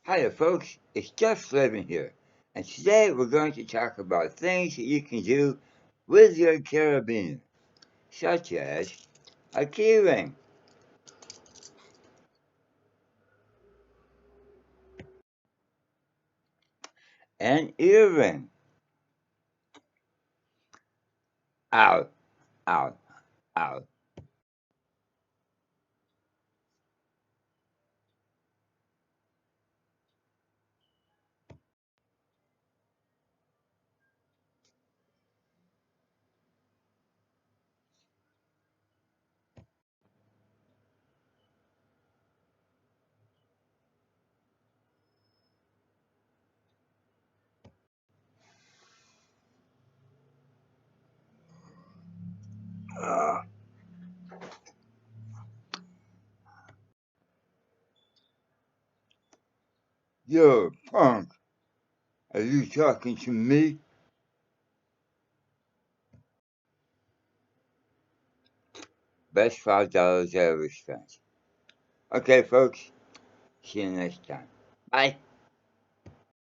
Hi folks, it's Jeff Slavin here, and today we're going to talk about things that you can do with your carabiner, such as a keyring, an earring, out, out, out, uh, yo, punk, are you talking to me? Best $5 I ever spent. Okay folks, see you next time. Bye.